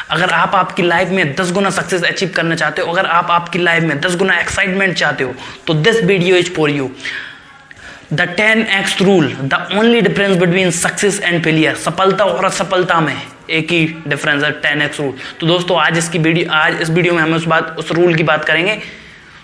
अगर आप आपकी लाइफ में 10 गुना सक्सेस अचीव करना चाहते हो, अगर आप आपकी लाइफ में 10 गुना एक्साइटमेंट चाहते हो, तो this video is for you. The 10x rule, the only difference between success and failure. सफलता और असफलता में एक ही डिफरेंस है, 10x रूल। तो दोस्तों आज इस वीडियो में हम उस रूल की बात करेंगे।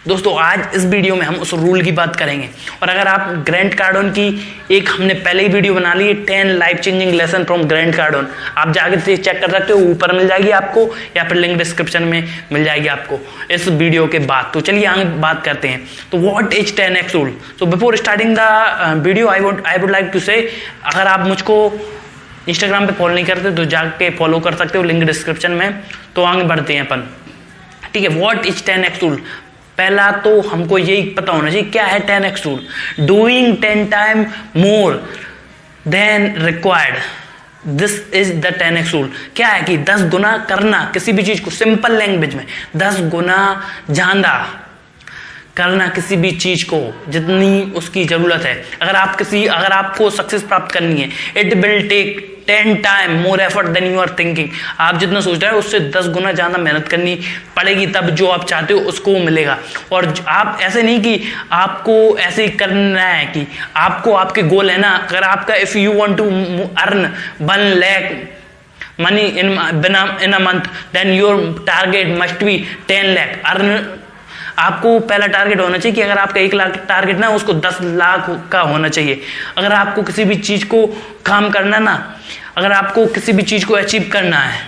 दोस्तों आज इस वीडियो में हम उस रूल की बात करेंगे। और अगर आप ग्रैंट कार्डोन की एक हमने पहले ही वीडियो बना ली है, 10 life changing lesson from Grand Cardone, आप जाके चेक कर सकते हो, ऊपर मिल जाएगी आपको या फिर लिंक डिस्क्रिप्शन में मिल जाएगी आपको इस वीडियो के बाद। तो चलिए आगे बात करते हैं। तो what is 10x rule? So before starting the video I would like to say, अगर आप मुझको इंस्टाग्राम पे फॉलो नहीं करते तो जाके फॉलो कर सकते हो, लिंक डिस्क्रिप्शन में। तो आगे बढ़ते हैं अपन, ठीक है। What is 10x rule? पहला तो हमको यही पता होना चाहिए क्या है 10x rule. Doing 10 time more than required, this is the 10x rule. क्या है कि 10 गुना करना किसी भी चीज को, सिंपल लैंग्वेज में 10 गुना ज्यादा करना किसी भी चीज को जितनी उसकी जरूरत है। अगर आपको सक्सेस प्राप्त करनी है, it will take 10 time more effort than you are thinking. आप जितना सोच रहे हो उससे 10 गुना ज्यादा मेहनत करनी पड़ेगी, तब जो आप चाहते हो उसको मिलेगा। और आप ऐसे नहीं कि आपको ऐसे ही करना है कि आपको आपके गोल है ना, अगर आपका if you want to earn 1 lakh money in a month, then your target must be 10 lakh earn. आपको पहला टारगेट होना चाहिए कि अगर आपका 1 लाख टारगेट ना, उसको 10 लाख का होना चाहिए। अगर आपको किसी भी चीज को काम करना ना, अगर आपको किसी भी चीज को अचीव करना है,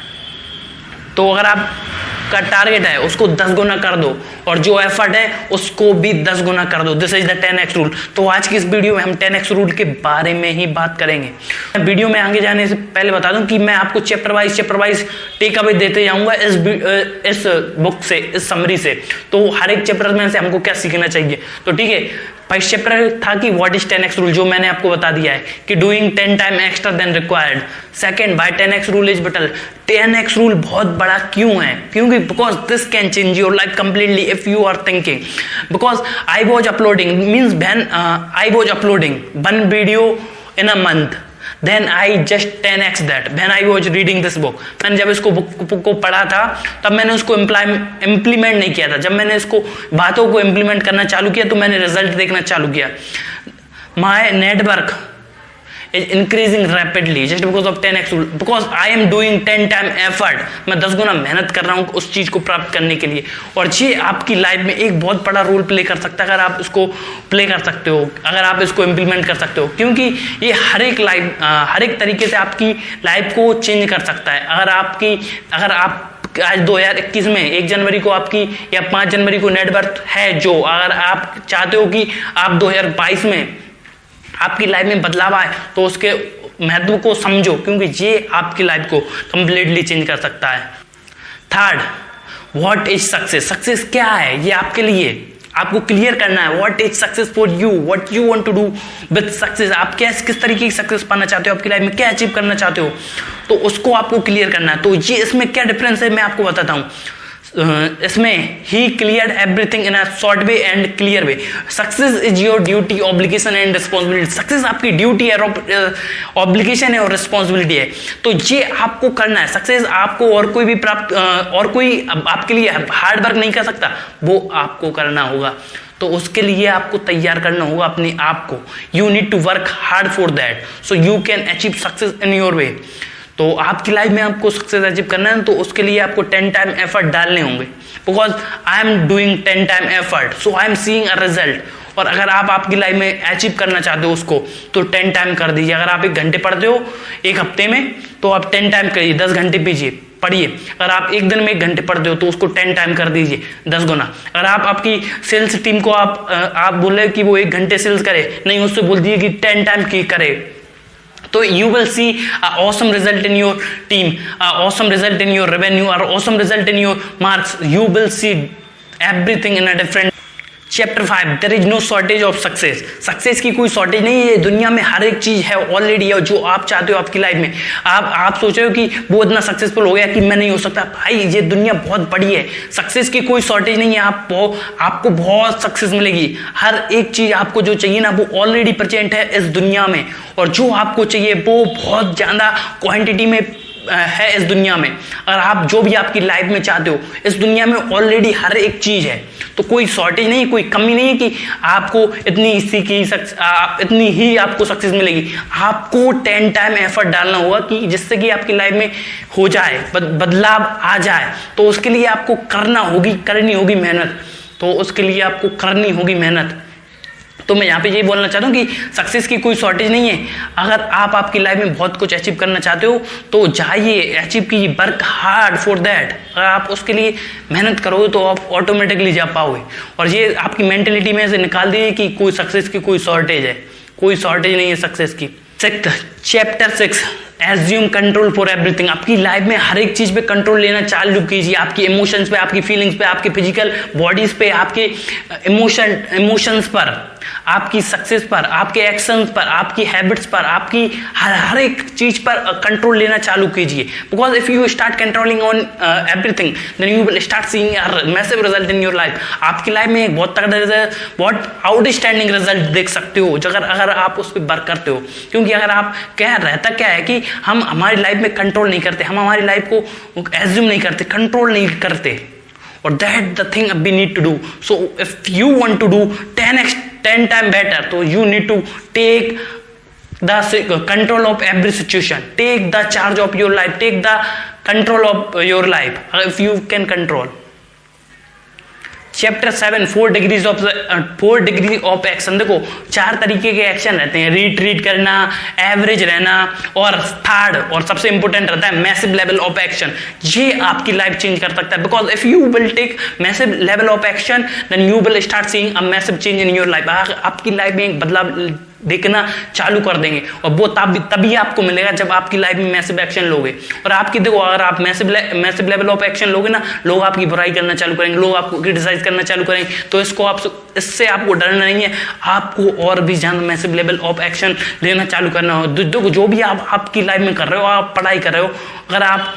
तो अगर आपका टारगेट है उसको 10 गुना कर दो, और जो एफर्ट है उसको भी 10 गुना कर दो। This is the 10x rule. तो आज की इस वीडियो में हम 10x रूल के बारे में ही बात करेंगे। वीडियो में आगे जाने से पहले बता दूं कि मैं आपको चैप्टर वाइज टेक अवे देते जाऊंगा इस बुक से, इस समरी से। तो हर एक चैप्टर में से हमको क्या सीखना चाहिए। तो ठीक है, फर्स्ट चैप्टर था कि व्हाट इज 10x रूल, जो मैंने आपको बता दिया है कि doing 10 time extra than required. Second, why 10x rule is better. 10x rule बहुत बड़ा क्यों है? क्योंकि because this can change your life completely if you are thinking, because I was uploading means when I was uploading 1 video in a month, then I just 10x that when I was reading this book। मैंने जब इसको book को पढ़ा था तब मैंने उसको implement नहीं किया था। जब मैंने इसको बातों को इम्प्लीमेंट करना चालू किया तो मैंने रिजल्ट देखना चालू किया। My network is increasing rapidly just because of 10x rule, because I am doing 10 time effort। मैं 10 गुना मेहनत कर रहा हूँ उस चीज को प्राप्त करने के लिए। और ये आपकी लाइफ में एक बहुत बड़ा रोल प्ले कर सकता है अगर आप इसको प्ले कर सकते हो, अगर आप इसको इम्प्लीमेंट कर सकते हो, क्योंकि ये हर एक तरीके से आपकी लाइफ को चेंज कर सकता है। अगर आप आज 2021 में 1 जनवरी को आपकी या 5 जनवरी को नेटवर्थ है, जो अगर आप चाहते हो कि आप 2022 में आपकी लाइफ में बदलाव आए, तो उसके महत्व को समझो, क्योंकि ये आपकी लाइफ को कंप्लीटली चेंज कर सकता है। Third, what is success. Success क्या है ये आपके लिए आपको क्लियर करना है। What is success for you, what you want to do with success. आप किस तरीके की सक्सेस पाना चाहते हो, आपकी लाइफ में क्या अचीव करना चाहते हो, तो उसको आपको क्लियर करना है। तो ये इसमें क्या डिफरेंस है मैं आपको बताता हूँ। इसमें ही clear everything in a short way and clear way. Success is your duty, obligation and responsibility. Success आपकी ड्यूटी है, ऑब्लिगेशन है और रिस्पॉन्सिबिलिटी है। तो ये आपको करना है। सक्सेस आपको और कोई आपके लिए हार्ड वर्क नहीं कर सकता, वो आपको करना होगा। तो उसके लिए आपको तैयार करना होगा अपने आप को। You need to work hard for that so you can achieve success in your way. तो आपकी लाइफ में आपको सक्सेस अचीव करना है, तो उसके लिए आपको 10 टाइम एफर्ट डालने होंगे। Because I am doing 10 time effort so I am seeing a result. और अगर आप आपकी लाइफ में अचीव करना चाहते हो उसको, तो 10 टाइम कर दीजिए। अगर आप 1 घंटे पढ़ते हो 1 हफ्ते में, तो आप 10 टाइम करिए, 10 घंटे पढ़िए। अगर आप 1 दिन में 1 घंटे पढ़ते हो तो उसको 10 टाइम कर दीजिए, 10 गुना। अगर आप आपकी सेल्स टीम को आप बोले कि वो 1 घंटे सेल्स करे, नहीं, उससे बोल दीजिए कि 10 टाइम की करे, तो you will see an awesome result in your team, an awesome result in your revenue, or awesome result in your marks. You will see everything in a different। Chapter 5, there is no shortage of success. Success की कोई shortage नहीं है, दुनिया में हर एक चीज है already है जो आप चाहते हो आपकी लाइफ में। आप सोच रहे हो कि वो इतना सक्सेसफुल हो गया कि मैं नहीं हो सकता। भाई ये दुनिया बहुत बड़ी है, सक्सेस की कोई शॉर्टेज नहीं है। आपको बहुत सक्सेस मिलेगी। हर एक चीज आपको जो चाहिए ना वो ऑलरेडी प्रेजेंट है इस दुनिया में, और जो आपको चाहिए वो बहुत ज्यादा क्वांटिटी में है इस दुनिया में, अगर आप जो भी आपकी लाइफ में चाहते हो, इस दुनिया में ऑलरेडी हर एक चीज है। तो कोई शॉर्टेज नहीं, कोई कमी नहीं है कि आपको इतनी ही आपको सक्सेस मिलेगी। आपको 10 टाइम एफर्ट डालना होगा कि जिससे कि आपकी लाइफ में हो जाए, बदलाव आ जाए। तो उसके लिए आपको करनी होगी मेहनत। तो उसके लिए आपको करनी होगी मेहनत। तो मैं यहाँ पे यही बोलना चाहता हूँ कि सक्सेस की कोई शॉर्टेज नहीं है। अगर आप आपकी लाइफ में बहुत कुछ अचीव करना चाहते हो तो जाइए, अचीव कीजिए, वर्क हार्ड फॉर दैट। अगर आप उसके लिए मेहनत करोगे तो आप ऑटोमेटिकली जा पाओगे। और ये आपकी मेंटेलिटी में से निकाल दीजिए कि कोई सक्सेस की कोई शॉर्टेज है, कोई शॉर्टेज नहीं है सक्सेस की। Chapter 6 assume control for everything. आपकी लाइफ में हर एक चीज पे कंट्रोल लेना चालू कीजिए, आपकी इमोशंस पे, आपकी फीलिंग्स पे, आपकी फिजिकल बॉडीज पे, आपके इमोशंस पर, आपकी सक्सेस पर, आपके एक्शंस पर, आपकी हैबिट्स पर, आपकी हर एक चीज पर कंट्रोल लेना चालू कीजिए। Because if you start controlling on everything then you will start seeing a massive result in your life. आपकी लाइफ में एक बहुत तगड़ा रिजल्ट, बहुत आउटस्टैंडिंग रिजल्ट देख सकते हो अगर आप उस पर वर्क करते हो। क्योंकि अगर आप रहता क्या है कि हम हमारी लाइफ में कंट्रोल नहीं करते, हम हमारी लाइफ को एज्यूम नहीं करते, कंट्रोल नहीं करते। और that the thing we need to do. So if you want to do 10 time better, तो you need to take the control of every situation, take the charge of your life, take the control of your life if you can control. Chapter 7 4 degree of action. देखो 4 तरीके के action रहते हैं, retreat करना, average रहना, और third और सबसे इंपॉर्टेंट रहता है मैसिव लेवल ऑफ एक्शन। ये आपकी लाइफ चेंज कर सकता है। Because if you will take massive level of action then you will start seeing a massive change in your life. आपकी लाइफ में एक बदलाव देखना चालू कर देंगे, और वो तभी आपको मिलेगा जब आपकी लाइफ में मैसिव एक्शन लोगे। और आपकी देखो, अगर आप मैसिव लेवल ऑफ एक्शन लोगे ना, लोग आपकी बुराई करना चालू करेंगे, लोग आपको क्रिटिसाइज करना चालू करेंगे। तो इससे आपको डरना नहीं है, आपको और भी ज्यादा मैसिव लेवल ऑफ एक्शन लेना चालू करना हो। देखो जो भी आप आपकी लाइफ में कर रहे हो, आप पढ़ाई कर रहे हो, अगर आप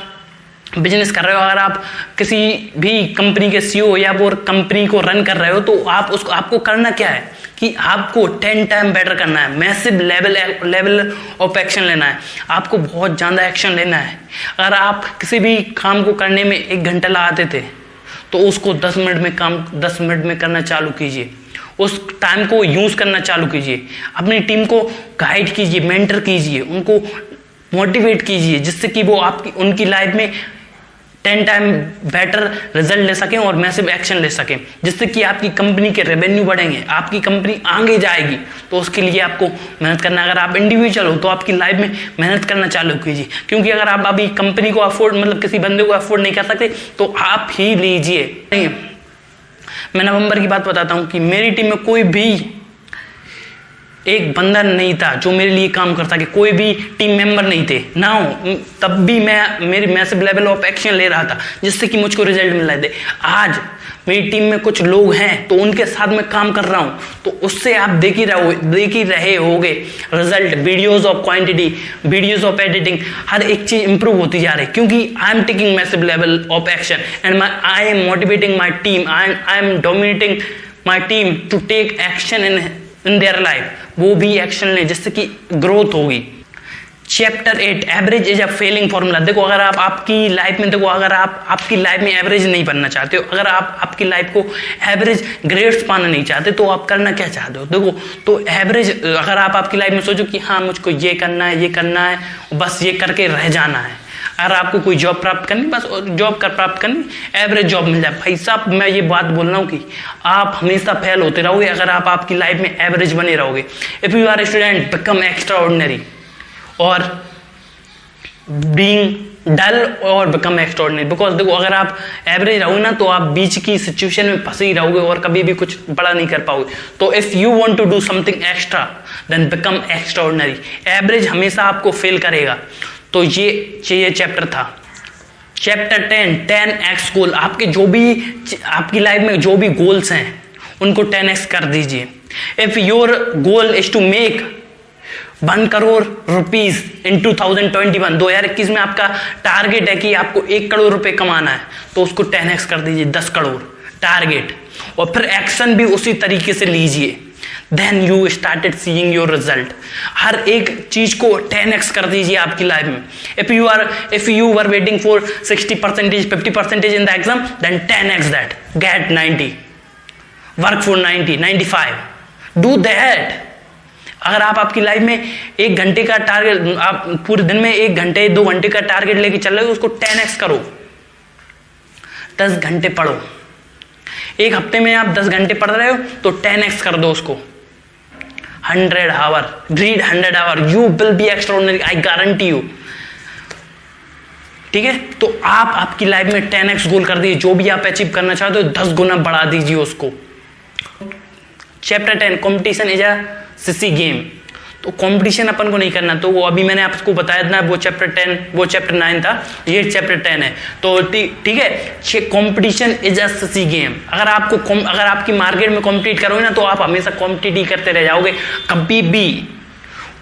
बिजनेस कर रहे हो, अगर आप किसी भी कंपनी के सीईओ या वो कंपनी को रन कर रहे हो, तो आपको करना क्या है कि आपको 10 टाइम बेटर करना है, मैसिव लेवल ऑफ एक्शन लेना है, आपको बहुत ज़्यादा एक्शन लेना है। अगर आप किसी भी काम को करने में 1 घंटा लगाते थे तो उसको 10 मिनट में करना चालू कीजिए। उस टाइम को यूज़ करना चालू कीजिए। अपनी टीम को गाइड कीजिए, मेंटर कीजिए, उनको मोटिवेट कीजिए, जिससे कि वो उनकी लाइफ में 10 टाइम बेटर रिजल्ट ले सकें और मैसिव एक्शन ले सकें, जिससे कि आपकी कंपनी के रेवेन्यू बढ़ेंगे, आपकी कंपनी आगे जाएगी। तो उसके लिए आपको मेहनत करना है। अगर आप इंडिविजुअल हो तो आपकी लाइफ में मेहनत करना चालू कीजिए। क्योंकि अगर आप अभी कंपनी को किसी बंदे को अफोर्ड नहीं कर सकते तो आप ही लीजिए। नहीं, मैं नवंबर की बात बताता हूँ कि मेरी टीम में कोई भी एक बंदा नहीं था जो मेरे लिए काम कर सके, कोई भी टीम मेंबर नहीं थे ना हो, तब भी मैं मेरी मैसिव लेवल ऑफ एक्शन ले रहा था, जिससे कि मुझको रिजल्ट मिल रहे थे। आज मेरी टीम में कुछ लोग हैं तो उनके साथ मैं काम कर रहा हूँ, तो उससे आप देख ही रहे होगे result, videos of quantity, videos of editing, हर एक चीज इंप्रूव होती जा रही है। क्योंकि I am taking massive level of action and I am motivating my team, I am dominating my team to take action in their life. वो भी एक्शन लें जिससे कि ग्रोथ होगी। Chapter 8 average is a failing formula. देखो अगर आप आपकी लाइफ में अगर आप आपकी लाइफ में एवरेज नहीं बनना चाहते हो, अगर आप आपकी लाइफ को एवरेज ग्रेड्स पाना नहीं चाहते, तो आप करना क्या चाहते हो? देखो तो एवरेज, अगर आप आपकी लाइफ में सोचो कि हाँ मुझको ये करना है, बस ये करके रह जाना है। अगर आपको कोई जॉब प्राप्त करनी, बस जॉब प्राप्त करनी, एवरेज जॉब मिल जाए। भाई साहब मैं ये बात बोल रहा हूँ कि आप हमेशा फेल होते रहोगे अगर आप आपकी लाइफ में एवरेज बने रहोगे। If you are a student become extraordinary, और बीइंग डल और बिकम एक्स्ट्राऑर्डिनरी। बिकॉज देखो अगर आप एवरेज रहोगे ना तो आप बीच की सिचुएशन में फंसे ही रहोगे और कभी भी कुछ बड़ा नहीं कर पाओगे। तो if you want to do something extra then become extraordinary. Average हमेशा आपको फेल करेगा। तो ये चैप्टर था। Chapter 10x goal. आपकी लाइफ में जो भी गोल्स हैं उनको 10x कर दीजिए। If your goal is to make 1 crore rupees in 2021 में आपका टारगेट है कि आपको 1 करोड़ रुपए कमाना है, तो उसको 10x कर दीजिए, 10 करोड़ टारगेट। और फिर एक्शन भी उसी तरीके से लीजिए। Then you started seeing your result. हर एक चीज को 10x कर दीजिए आपकी लाइफ में। If you were waiting for 60%, 50% in the exam, then 10x that, get 90, work for 90, 95, do that. अगर आप आपकी लाइफ में 1 घंटे का टारगेट, आप पूरे दिन में 1 घंटे 2 घंटे का टारगेट लेके चल रहे हो, उसको 10x करो। 10 घंटे पढ़ो। एक हफ्ते में आप 10 घंटे पढ़ रहे हो तो 10x कर दो उसको। 100 hour, read 100 hour, you will be extraordinary, I guarantee you. ठीक है, तो आप आपकी लाइफ में 10x गोल कर दीजिए। जो भी आप अचीव करना चाहते हो 10 गुना बढ़ा दीजिए उसको। Chapter 10, competition is a sissy game. तो कंपटीशन अपन को नहीं करना, तो वो अभी मैंने आपको बताया था, वो चैप्टर 10, वो चैप्टर 9 था, ये चैप्टर 10 है। तो ठीक है, competition is a sissy game. अगर आपकी मार्केट में कॉम्पिटिट करोगे ना, तो आप हमेशा कॉम्पिटिट ही करते रह जाओगे, कभी भी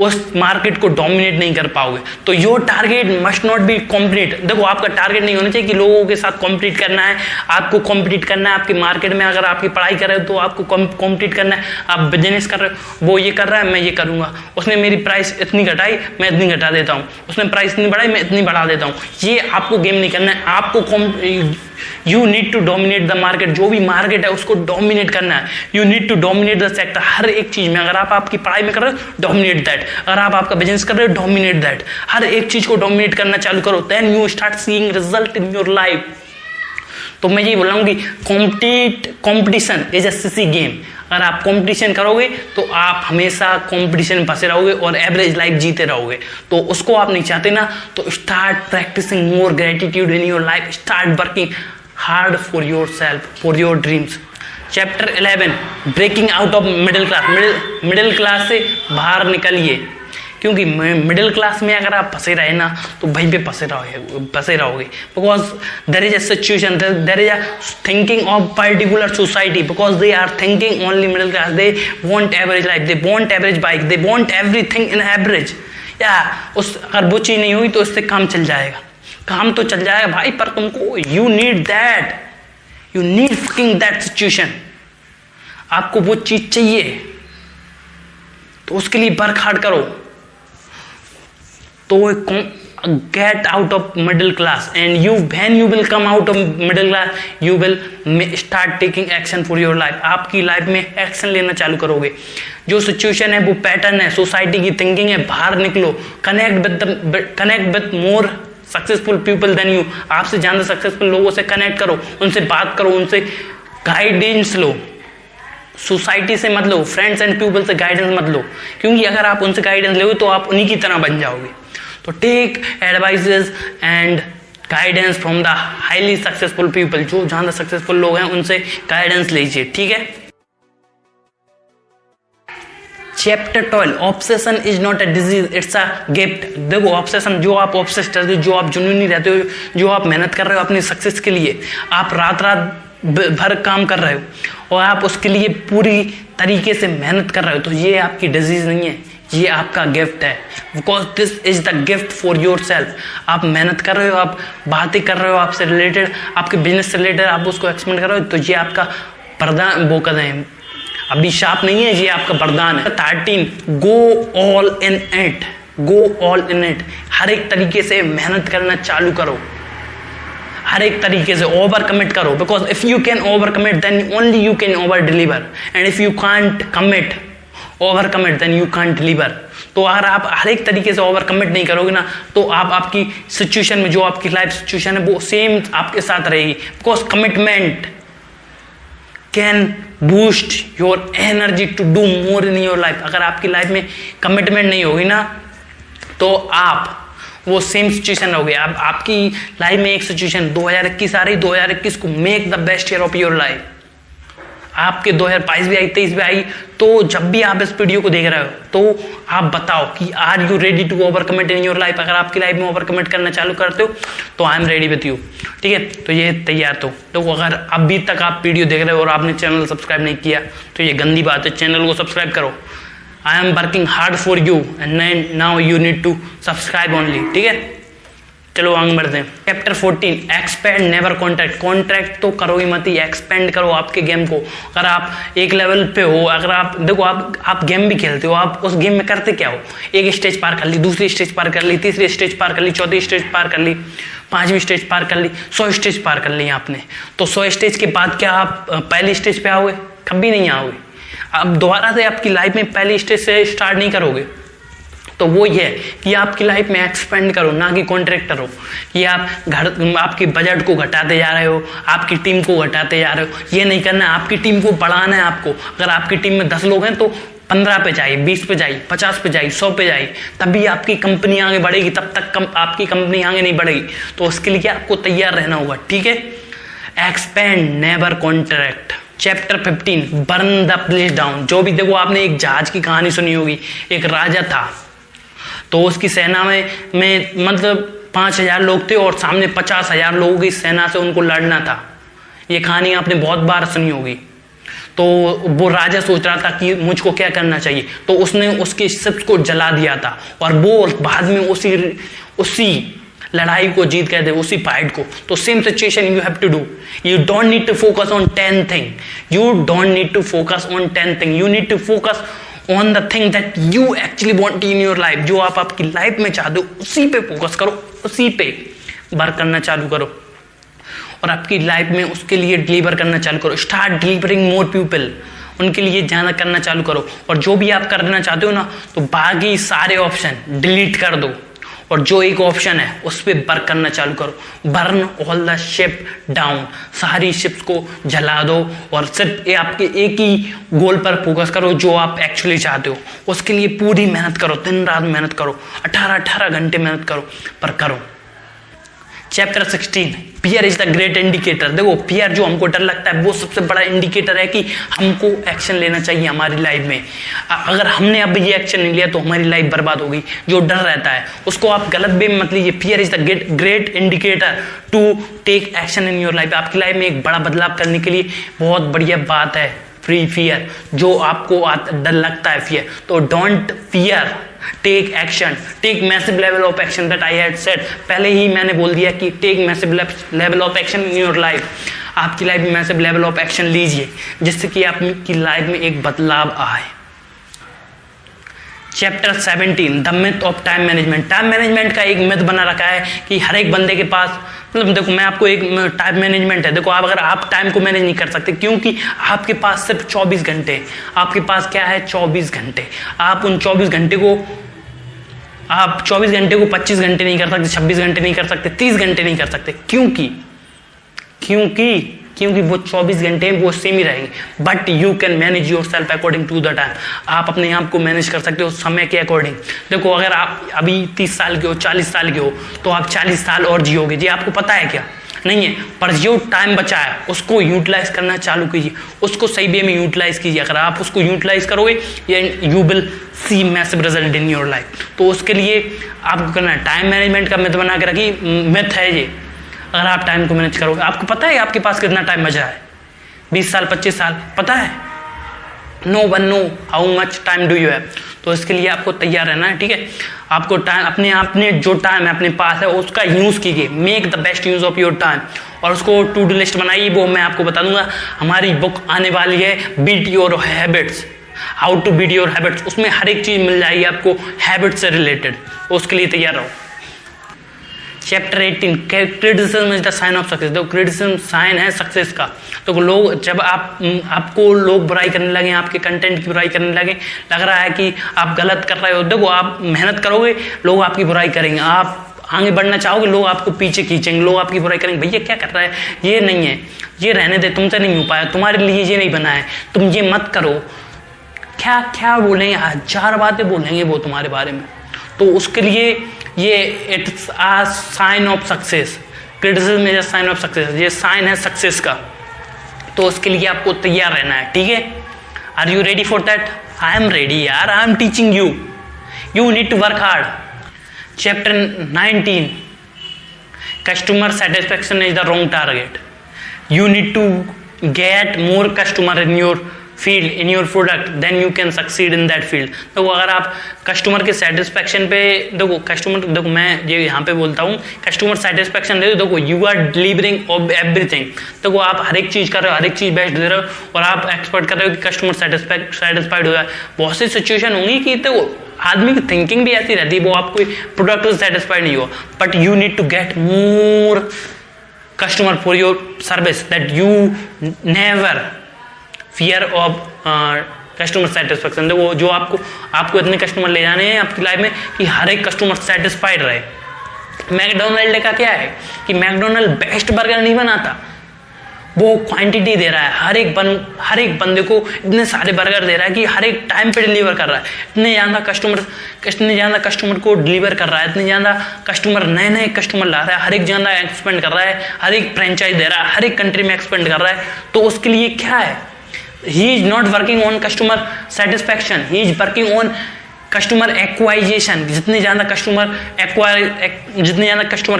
उस मार्केट को डोमिनेट नहीं कर पाओगे। तो your target must not be compete. देखो, आपका टारगेट नहीं होना चाहिए कि लोगों के साथ कॉम्पिटिट करना है, आपको कॉम्पिटिट करना है आपकी मार्केट में। अगर आपकी पढ़ाई कर रहे हो तो आपको कॉम्पिटिट करना है। आप बिजनेस कर रहे हो, वो ये कर रहा है, मैं ये करूंगा, उसने मेरी प्राइस इतनी घटाई, मैं इतनी घटा देता हूँ, उसने प्राइस इतनी बढ़ाई, मैं इतनी बढ़ा देता हूँ। ये आपको गेम नहीं करना है। आपको you need to dominate the market. जो भी मार्केट है उसको डोमिनेट करना है। You need to dominate the sector. हर एक चीज में, अगर आप आपकी पढ़ाई में कर रहे हो, डोमिनेट दैट। अगर आप आपका बिजनेस कर रहे हो, डोमिनेट दैट। हर एक चीज को डोमिनेट करना चालू करो, then you start seeing result in your life. तो मैं ये बोल रहा हूँ कि competition is a sissy game. अगर आप कंपटीशन करोगे तो आप हमेशा कंपटीशन में फंसे रहोगे और एवरेज लाइफ जीते रहोगे। तो उसको आप नहीं चाहते ना, तो start practicing more gratitude in your life. Start working hard for yourself, for your dreams. Chapter 11, breaking out of middle class. Middle class से बाहर निकलिए, क्योंकि मिडिल क्लास में अगर आप फंसे रहे ना, तो वहीं पे फंसे रहोगे। Because there is a situation, there is a thinking of particular society, because they are thinking only middle class. They want average life, they want average bike, they want everything in average. या अगर वो चीज़ नहीं हुई तो उससे काम चल जाएगा, काम तो चल जाएगा भाई, पर तुमको you need that, you need fucking that situation. आपको वो चीज चाहिए, तो उसके लिए वर्क हार्ड करो। तो get out of middle class, and when you will come out of middle class, you will start taking action for your life. आपकी लाइफ में एक्शन लेना चालू करोगे। जो सिचुएशन है, वो पैटर्न है, सोसाइटी की थिंकिंग है, बाहर निकलो। Connect with more successful people than you. आपसे ज्यादा सक्सेसफुल लोगों से कनेक्ट करो, उनसे बात करो, उनसे गाइडेंस लो। सोसाइटी से मत लो, फ्रेंड्स एंड पीपल से गाइडेंस मत लो, क्योंकि अगर आप उनसे गाइडेंस लोगे तो आप उन्हीं की तरह बन जाओगे। तो take advices and guidance from the highly successful people. जो ज्यादा सक्सेसफुल लोग हैं उनसे गाइडेंस लीजिए, ठीक है। Chapter 12, obsession is not a disease, it's a gift. देखो, ऑब्सेशन, जो आप ऑब्सेस्ड रहते हो, जो आप जुनूनी रहते हो, जो आप मेहनत कर रहे हो अपनी सक्सेस के लिए, आप रात भर काम कर रहे हो और आप उसके लिए पूरी तरीके से मेहनत कर रहे हो, तो ये आपकी डिजीज नहीं है, ये आपका गिफ्ट है। Because this is the gift for your self. आप मेहनत कर रहे हो, आप बातें कर रहे हो आपसे रिलेटेड, आपके बिजनेस से रिलेटेड, आप उसको एक्सपेंड कर रहे हो, तो ये आपका वरदान, वो कहते हैं अभिशाप नहीं है, ये आपका वरदान है। 13, go all in it. Go all in it. हर एक तरीके से मेहनत करना चालू करो, हर एक तरीके से ओवर कमिट करो। Because if you can over commit then only you can over deliver, and if you can't commit over commit then you can't deliver. तो अगर आप हर एक तरीके से ओवर कमिट नहीं करोगे ना, तो आप आपकी सिचुएशन में, जो आपकी लाइफ सिचुएशन है, वो सेम आपके साथ रहेगी। Because commitment can boost your energy to do more in your life. अगर आपकी लाइफ में कमिटमेंट नहीं होगी ना, तो आप वो सेम सिचुएशन हो गया। आपकी लाइफ में एक सिचुएशन 2021 आ रही, 2021 को make the best year of your life. आपके 2022 भी आई, 23 भी आई, तो जब भी आप इस वीडियो को देख रहे हो, तो आप बताओ कि are you ready to over commit in your life. अगर आपकी लाइफ में ओवर कमिट करना चालू करते हो, तो आई एम रेडी विथ यू, ठीक है। तो ये तैयार। तो अगर अभी तक आप वीडियो देख रहे हो और आपने चैनल सब्सक्राइब नहीं किया, तो ये गंदी बात है, चैनल को सब्सक्राइब करो। I am working hard for you and now you need to subscribe only, ठीक है। चलो आगे बढ़ते हैं। Chapter 14 expand never contract. Contract तो करो ही मत ही, एक्सपेंड करो आपके गेम को। अगर आप एक लेवल पे हो, अगर आप देखो आप गेम भी खेलते हो, आप उस गेम में करते क्या हो, एक स्टेज पार कर ली, दूसरी स्टेज पार कर ली, तीसरी स्टेज पार कर ली, चौथी स्टेज पार कर ली, 5वीं स्टेज पार कर ली, 100 स्टेज पार कर ली आपने। तो 100 स्टेज के बाद क्या आप पहली स्टेज पे आओगे? कभी नहीं आओगे। अब दोबारा से आपकी लाइफ में पहली स्टेज से स्टार्ट नहीं करोगे। तो वो ये है कि आपकी लाइफ में एक्सपेंड करो, ना कि कॉन्ट्रैक्टर हो कि आप आपकी बजट को घटाते जा रहे हो, आपकी टीम को घटाते जा रहे हो। ये नहीं करना है, आपकी टीम को बढ़ाना है आपको। अगर आपकी टीम में 10 लोग हैं तो 15 पे जाइए, 20 पे जाइए, 50 पे जाइए, 100 पे जाइए, तभी आपकी कंपनी आगे बढ़ेगी। तब तक आपकी कंपनी आगे नहीं बढ़ेगी। तो उसके लिए आपको तैयार रहना होगा, ठीक है। Expand never contract. Chapter 15 burn the place down. जो भी देखो, आपने एक जहाज की कहानी सुनी होगी। एक राजा था, तो उसकी सेना में मतलब 5000 लोग थे और सामने 50,000 लोगों की सेना से उनको लड़ना था। ये कहानी आपने बहुत बार सुनी होगी। तो वो राजा सोच रहा था कि मुझको क्या करना चाहिए, तो उसने उसके शिप्स को जला दिया था और वो बाद में उसी लड़ाई को जीत गए थे, उसी फाइट को। तो same situation you have to do. You don't need to focus on 10 thing, you don't need to focus on 10 thing, you need to focus on the thing that you actually want in your life. जो आप आपकी life में चाहते हो उसी पे focus करो, उसी पे वर्क करना चालू करो और आपकी लाइफ में उसके लिए डिलीवर करना चालू करो। स्टार्ट डिलीवरिंग मोर पीपल, उनके लिए जाना करना चालू करो। और जो भी आप करना चाहते हो ना, तो बाकी सारे ऑप्शन डिलीट कर दो और जो एक ऑप्शन है उस पर वर्क करना चालू करो। Burn all the ship down, सारी शिप्स को जला दो और सिर्फ आपके एक ही गोल पर फोकस करो जो आप एक्चुअली चाहते हो। उसके लिए पूरी मेहनत करो, दिन रात मेहनत करो, 18 घंटे मेहनत करो, पर करो। Chapter 16 fear is the great indicator. देखो, फियर जो हमको डर लगता है वो सबसे बड़ा इंडिकेटर है कि हमको एक्शन लेना चाहिए हमारी लाइफ में। अगर हमने अब ये एक्शन नहीं लिया तो हमारी लाइफ बर्बाद होगी। जो डर रहता है उसको आप गलत वे में मत लीजिए। Fear is the great indicator to take action in your life. आपकी लाइफ में एक बड़ा बदलाव करने के लिए बहुत बढ़िया बात है फ्री फियर। जो आपको डर लगता है फियर, तो don't fear, take action, take massive level of action that I had said. पहले ही मैंने बोल दिया कि take massive level of action in your life. आपकी लाइफ में मैसिव लेवल ऑफ एक्शन लीजिए जिससे कि आपकी लाइफ में एक बदलाव आए। Chapter 17 the myth of time management. Time management का एक मिथ बना रखा है कि हर एक बंदे के पास, मतलब देखो मैं आपको एक टाइम मैनेजमेंट है। देखो, अगर आप टाइम को मैनेज नहीं कर सकते क्योंकि आपके पास सिर्फ 24 घंटे, आपके पास क्या है 24 घंटे। आप उन 24 घंटे को 25 घंटे नहीं कर सकते, 26 घंटे नहीं कर सकते, 30 घंटे नहीं कर सकते। क्योंकि वो 24 घंटे वो सेम ही रहेंगे। But you can manage yourself according to the time. आप अपने आप को मैनेज कर सकते हो समय के अकॉर्डिंग। देखो, अगर आप अभी 30 साल के हो, 40 साल के हो, तो आप 40 साल और जियोगे। जी आपको पता है क्या? नहीं है। पर जो टाइम बचा है उसको यूटिलाइज करना चालू कीजिए, उसको सही वे में यूटिलाइज कीजिए। अगर आप उसको यूटिलाइज करोगे you will see massive result in your life. तो उसके लिए आपको करना है, टाइम मैनेजमेंट का मिथ बना के रखिए। मिथ है ये, अगर आप टाइम को मैनेज करोगे। आपको पता है आपके पास कितना टाइम बचा है? 20 साल, 25 साल, पता है? No one know how much time do you have. तो इसके लिए आपको तैयार रहना है, ठीक है। आपको टाइम अपने जो टाइम है अपने पास है उसका यूज कीजिए। Make the best use of your time और उसको टू डू लिस्ट बनाइए। वो मैं आपको बता दूंगा, हमारी बुक आने वाली है beat your habits, how to beat your habits. उसमें हर एक चीज मिल जाएगी आपको हैबिट से रिलेटेड। उसके लिए तैयार रहो। Chapter 18 criticism is the sign of success. देखो, क्रिटिसिज्म साइन है सक्सेस का। तो लोग जब आपको लोग बुराई करने लगे, आपके कंटेंट की बुराई करने लगे, लग रहा है कि आप गलत कर रहे हो, देखो आप मेहनत करोगे लोग आपकी बुराई करेंगे। आप आगे बढ़ना चाहोगे लोग आपको पीछे खींचेंगे, लोग आपकी बुराई करेंगे। भैया क्या कर रहा है, ये नहीं है, ये रहने दे, तुमसे नहीं हो पाया, तुम्हारे लिए ये नहीं बना है, तुम ये मत करो। क्या क्या बोलेंगे, 1000 बातें बोलेंगे वो तुम्हारे बारे में। तो उसके लिए ये it's a sign of success. Criticism is a sign of success, ये साइन है सक्सेस का। तो उसके लिए आपको तैयार रहना है, ठीक है। Are you ready for that? I am ready यार, I am teaching you, you need to work hard. Chapter 19 customer satisfaction is the wrong target. You need to get more customer in your field in your product, then you can succeed in that field. देखो अगर आप customer के satisfaction पे, देखो मैं ये यहाँ पे बोलता हूँ, कस्टमर सेटिस्फेक्शन दे दो, देखो यू आर डिलीवरिंग एवरीथिंग। देखो आप हर एक चीज़ कर रहे हो, हर एक चीज़ बेस्ट दे रहे हो, और आप एक्सपेक्ट कर रहे हो कि कस्टमर सेटिस्फाइड हो जाए। बहुत सी सिचुएशन होंगी कि देखो आदमी की थिंकिंग भी ऐसी रहती है, वो आपको प्रोडक्ट से सेटिस्फाइड नहीं हो, but you need to get more customer for your service, that you never fear of customer satisfaction। देखो जो आपको इतने कस्टमर ले जाने हैं आपकी लाइफ में कि हर एक कस्टमर सेटिस्फाइड रहे। मैकडोनल्ड का क्या है कि मैकडोनल्ड बेस्ट बर्गर नहीं बनाता, वो क्वांटिटी दे रहा है, हर एक बंदे को इतने सारे बर्गर दे रहा है कि हर एक टाइम पे डिलीवर कर रहा है, इतने ज़्यादा कस्टमर को डिलीवर कर रहा है, इतने ज़्यादा कस्टमर, नए कस्टमर ला रहा है, हर एक ज़्यादा एक्सपेंड कर रहा है, हर एक फ्रेंचाइज दे रहा है, हर एक कंट्री में एक्सपेंड कर रहा है। तो उसके लिए क्या है, he is not working on customer satisfaction, he is working on customer acquisition. जितने ज़्यादा कस्टमर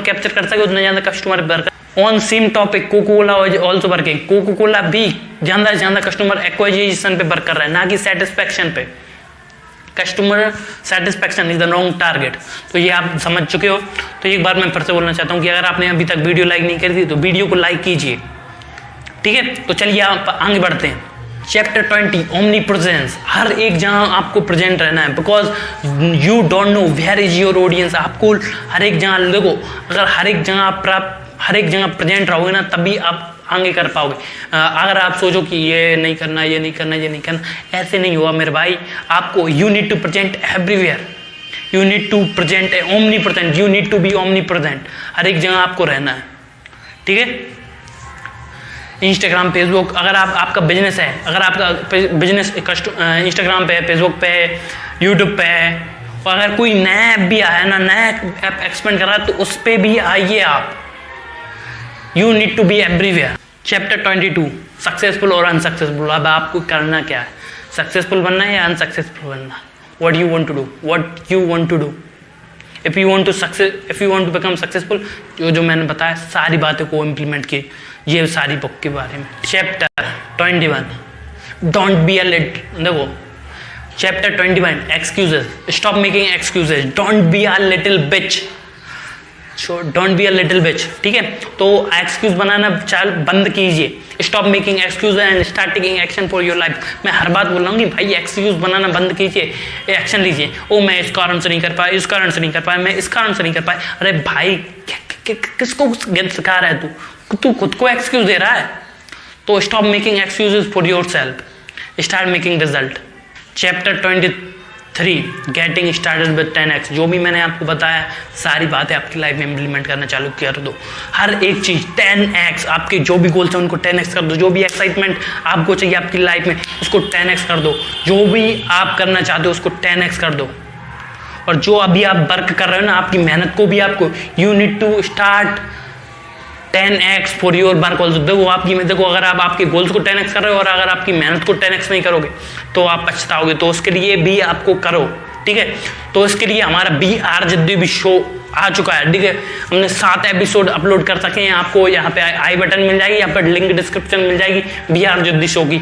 कैप्चर कर सके उतने ज़्यादा customer. On same topic Coca Cola also working, Coca Cola भी ज़्यादा से ज़्यादा कस्टमर एक्वाइजेशन पे वर्क कर रहा है, ना कि सेटिस्फैक्शन पे। Customer satisfaction is the wrong target. तो ये आप समझ चुके हो। तो एक बार मैं फिर से बोलना चाहता हूँ कि अगर आपने अभी तक वीडियो लाइक नहीं करी थी तो वीडियो को लाइक कीजिए, ठीक है। तो चलिए आप आगे बढ़ते हैं। Chapter 20 omni presence. हर एक जगह आपको प्रेजेंट रहना है, because you don't know where is your audience. आपको हर एक जगह, देखो अगर हर एक जगह प्रेजेंट रहोगे ना, तभी आप आगे कर पाओगे। अगर आप सोचो कि ये नहीं करना, ऐसे नहीं हुआ मेरे भाई। आपको you need to present everywhere, you need to present omni present, you need to be omni present. हर एक जगह आपको रहना है, ठीक है। इंस्टाग्राम, फेसबुक, अगर आपका बिजनेस है, अगर आपका बिजनेस इंस्टाग्राम पे है, फेसबुक पे है, यूट्यूब पे है, और अगर कोई नया ऐप भी आया ना, नया ऐप एक्सपेंड कर रहा है, तो उस पर भी आइए आप। You need to be everywhere. Chapter 22 successful और अनसक्सेसफुल। अब आपको करना क्या है, सक्सेसफुल बनना है या अनसक्सेसफुल बनना। What you want to do. If you want to become successful, जो मैंने बताया सारी बातों को इम्प्लीमेंट किए, ये सारी बुक के बारे में। चैप्टर 21 डोंट बी अ देखो chapter 21 excuses, stop making excuses, don't be a little bitch, don't be a little bitch, ठीक है। तो एक्सक्यूज बनाना बंद कीजिए, stop making excuse and start taking action for your life. मैं हर बात बोल रहा हूँ कि भाई एक्सक्यूज बनाना बंद कीजिए, एक्शन लीजिए। ओ मैं इस कारण से नहीं कर पाया, इस कारण से नहीं कर पाया, मैं इस कारण से नहीं कर पाया। अरे भाई किसको सिखा रहा है तू खुद को एक्सक्यूज दे रहा है। तो stop making excuses for your self, start making result. Chapter 23 getting started with 10x। जो भी मैंने आपको बताया सारी बातें आपकी लाइफ में इम्प्लीमेंट करना चालू कर दो। हर एक चीज़ 10x, आपके जो भी गोल्स हैं उनको 10x कर दो। जो भी एक्साइटमेंट आपको चाहिए आपकी लाइफ में उसको 10x कर दो। जो भी आप करना चाहते हो उसको 10x कर दो। और जो अभी आप वर्क कर रहे हो ना, आपकी मेहनत को भी आपको you need to start 10x for your work also. देखो अगर आप आपके गोल्स को 10x कर रहे हो और अगर आपकी मेहनत को 10x नहीं करोगे तो आप पछताओगे। तो उसके लिए भी आपको करो, ठीक है। तो इसके लिए हमारा BR जद्दी भी शो आ चुका है, ठीक है। हमने 7 एपिसोड अपलोड कर सके हैं। आपको यहाँ पे आई बटन मिल जाएगी, यहाँ पर लिंक डिस्क्रिप्शन मिल जाएगी BR जद्दी शो की।